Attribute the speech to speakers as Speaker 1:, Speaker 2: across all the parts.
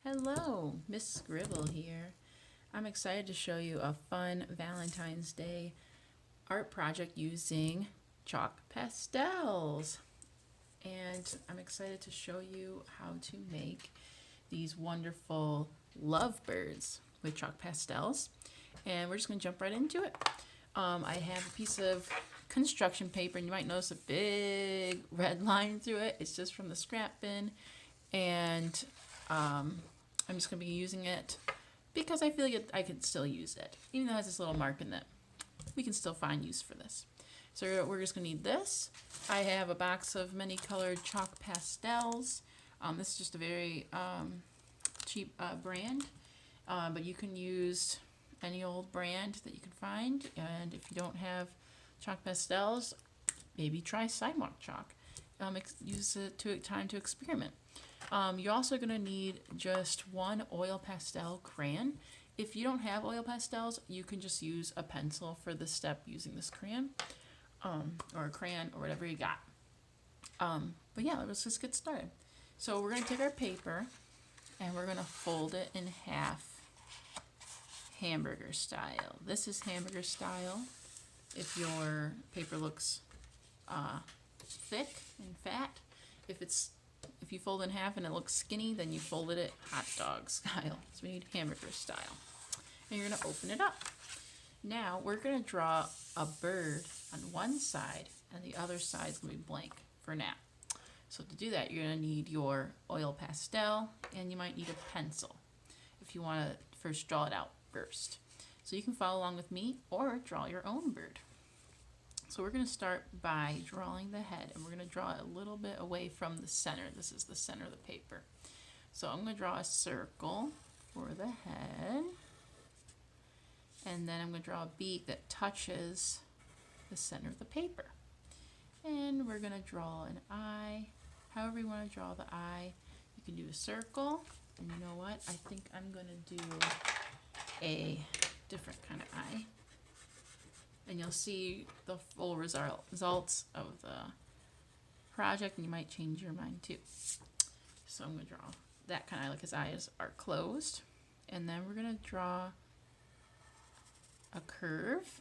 Speaker 1: Hello, Miss Scribble here. I'm excited to show you a fun Valentine's Day art project using chalk pastels. And I'm excited to show you how to make these wonderful lovebirds with chalk pastels. And we're just going to jump right into it. I have a piece of construction paper, and you might notice a big red line through it. It's just from the scrap bin. And I'm just going to be using it because I feel like I can still use it. Even though it has this little mark in it, we can still find use for this. So we're just going to need this. I have a box of many colored chalk pastels. This is just a very cheap brand, but you can use any old brand that you can find. And if you don't have chalk pastels, maybe try sidewalk chalk. Use it time to experiment. You're also going to need just one oil pastel crayon. If you don't have oil pastels, you can just use a pencil for this step using this crayon, or a crayon, or whatever you got. But yeah, let's just get started. So we're going to take our paper and we're going to fold it in half, hamburger style. This is hamburger style. If your paper looks thick and fat, if you fold in half and it looks skinny, then you folded it hot dog style. So we need hamburger style. And you're going to open it up. Now we're going to draw a bird on one side and the other side is going to be blank for now. So to do that, you're going to need your oil pastel and you might need a pencil if you want to first draw it out first. So you can follow along with me or draw your own bird. So we're going to start by drawing the head, and we're going to draw it a little bit away from the center. This is the center of the paper. So I'm going to draw a circle for the head, and then I'm going to draw a beak that touches the center of the paper. And we're going to draw an eye. However you want to draw the eye, you can do a circle, and you know what? I think I'm going to do a different kind of eye. And you'll see the full results of the project, and you might change your mind too. So I'm going to draw that kind of eye, like his eyes are closed. And then we're going to draw a curve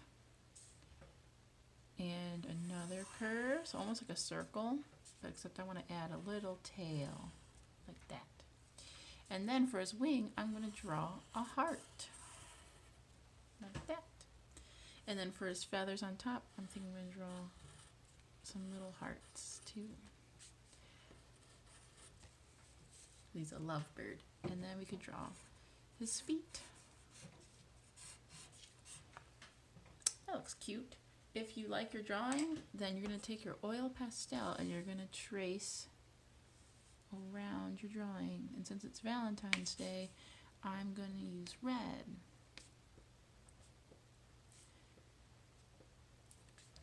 Speaker 1: and another curve, so almost like a circle, but except I want to add a little tail like that. And then for his wing, I'm going to draw a heart like that. And then for his feathers on top, I'm thinking I'm going to draw some little hearts too. He's a lovebird. And then we could draw his feet. That looks cute. If you like your drawing, then you're going to take your oil pastel and you're going to trace around your drawing. And since it's Valentine's Day, I'm going to use red.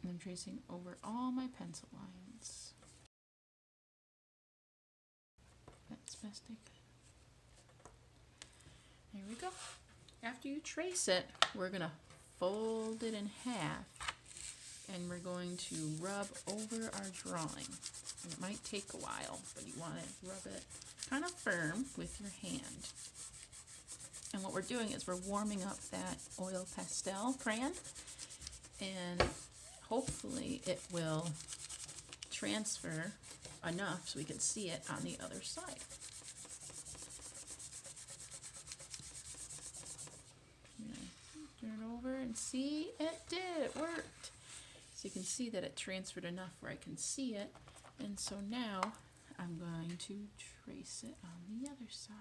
Speaker 1: And I'm tracing over all my pencil lines. That's best I could. There we go. After you trace it, we're going to fold it in half and we're going to rub over our drawing. And it might take a while, but you want to rub it kind of firm with your hand. And what we're doing is we're warming up that oil pastel crayon, and hopefully it will transfer enough so we can see it on the other side. Turn it over and see, it did, it worked. So you can see that it transferred enough where I can see it. And so now I'm going to trace it on the other side.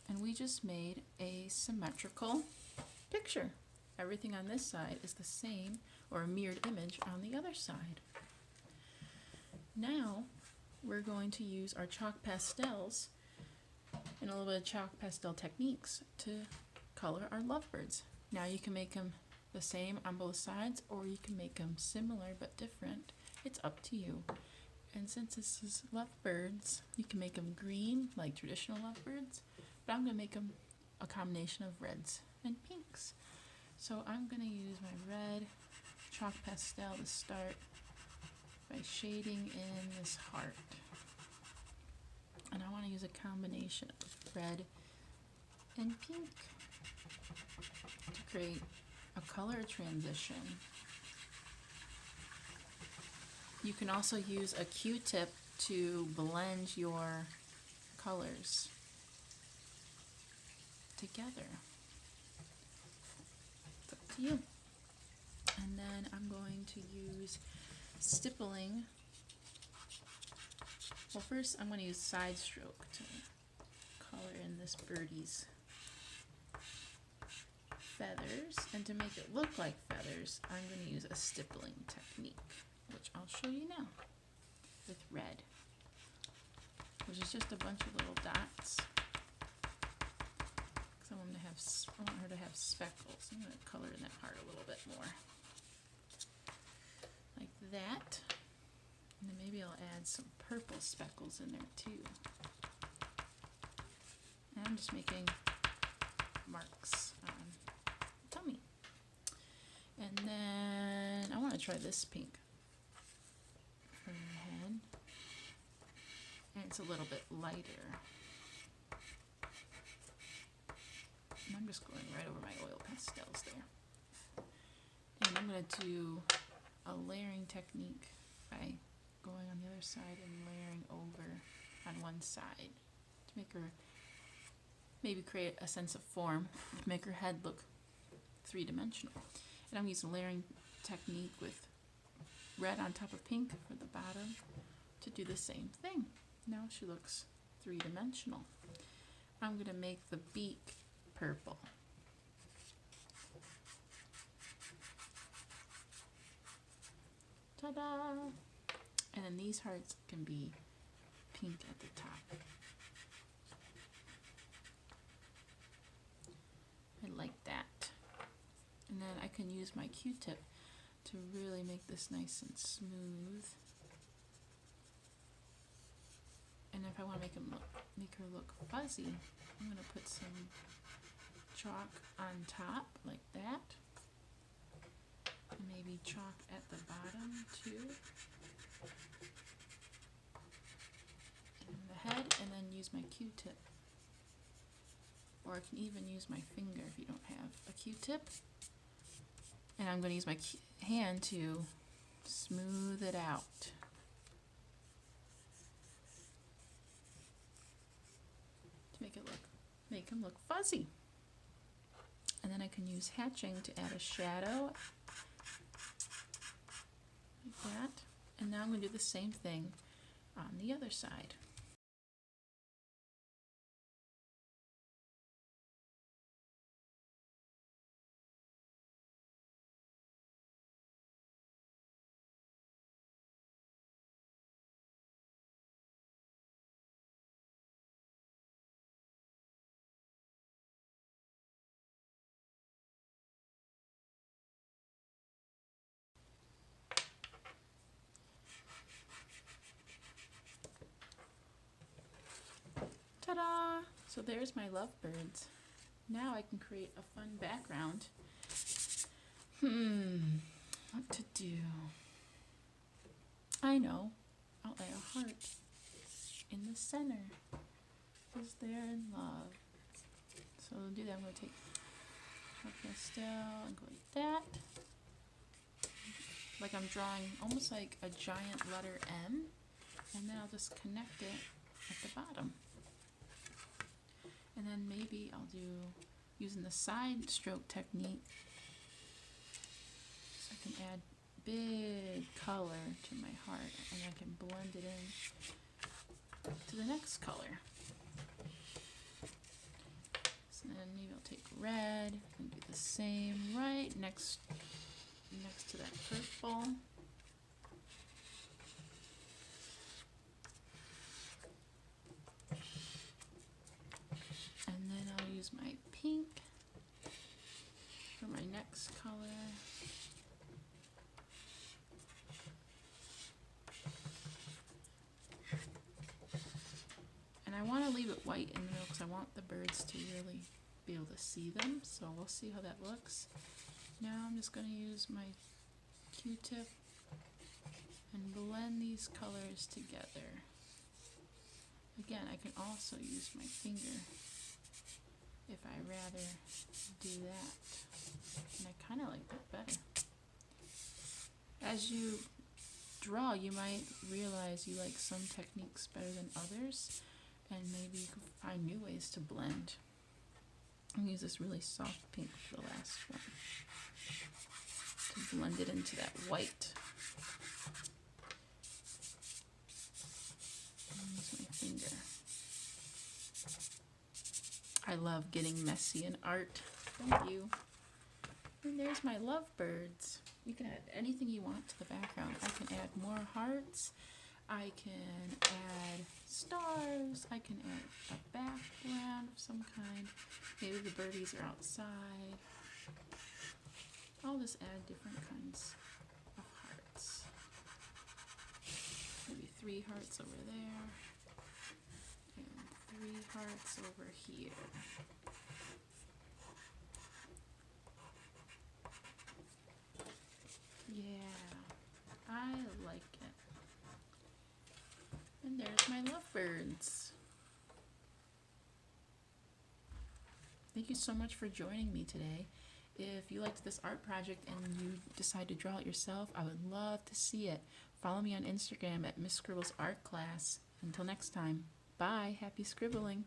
Speaker 1: And we just made a symmetrical picture. Everything on this side is the same, or a mirrored image on the other side. Now we're going to use our chalk pastels and a little bit of chalk pastel techniques to color our lovebirds. Now you can make them the same on both sides, or you can make them similar but different. It's up to you. And since this is lovebirds, you can make them green like traditional lovebirds, but I'm going to make them a combination of reds and pinks. So I'm going to use my red chalk pastel to start by shading in this heart. And I want to use a combination of red and pink to create a color transition. You can also use a Q-tip to blend your colors together. It's up to you. And then I'm going to use stippling. Well, first I'm going to use side stroke to color in this birdie's feathers. And to make it look like feathers, I'm going to use a stippling technique, which I'll show you now with red, which is just a bunch of little dots. Because I want her to have speckles. I'm going to color in that part a little bit more, like that. And then maybe I'll add some purple speckles in there too. And I'm just making marks on the tummy. And then I want to try this pink for her head. And it's a little bit lighter. And I'm just going right over my oil pastels there. And I'm going to do a layering technique by going on the other side and layering over on one side to make her, maybe create a sense of form, to make her head look three-dimensional. And I'm using a layering technique with red on top of pink for the bottom to do the same thing. Now she looks three-dimensional. I'm going to make the beak purple. Ta-da! And then these hearts can be pink at the top. I like that. And then I can use my Q-tip to really make this nice and smooth. And if I want to make her look fuzzy, I'm going to put some chalk on top like that. And maybe chalk at the bottom too. And the head, and then use my Q-tip. Or I can even use my finger if you don't have a Q-tip. And I'm going to use my hand to smooth it out. To make him look fuzzy. And then I can use hatching to add a shadow like that. And now I'm going to do the same thing on the other side. Ta-da! So there's my lovebirds. Now I can create a fun background. What to do? I know. I'll add a heart in the center because they're in love. So to do that, I'm going to take chalk pastel and go like that. Like I'm drawing almost like a giant letter M, and then I'll just connect it at the bottom. And then maybe I'll do, using the side stroke technique, so I can add big color to my heart, and I can blend it in to the next color. So then maybe I'll take red and do the same right next to that purple. And then I'll use my pink for my next color. And I want to leave it white in the middle because I want the birds to really be able to see them. So we'll see how that looks. Now I'm just going to use my Q-tip and blend these colors together. Again, I can also use my finger if I rather do that. And I kind of like that better. As you draw, you might realize you like some techniques better than others, and maybe you can find new ways to blend. I'm gonna use this really soft pink for the last one to blend it into that white. Use my finger. I love getting messy in art. Thank you. And there's my lovebirds. You can add anything you want to the background. I can add more hearts. I can add stars. I can add a background of some kind. Maybe the birdies are outside. I'll just add different kinds of hearts. Maybe 3 hearts over there. And 3 hearts over here. Yeah, I like it. And there's my lovebirds. Thank you so much for joining me today. If you liked this art project and you decide to draw it yourself, I would love to see it. Follow me on Instagram at Miss Scribble's Art Class. Until next time, bye. Happy scribbling.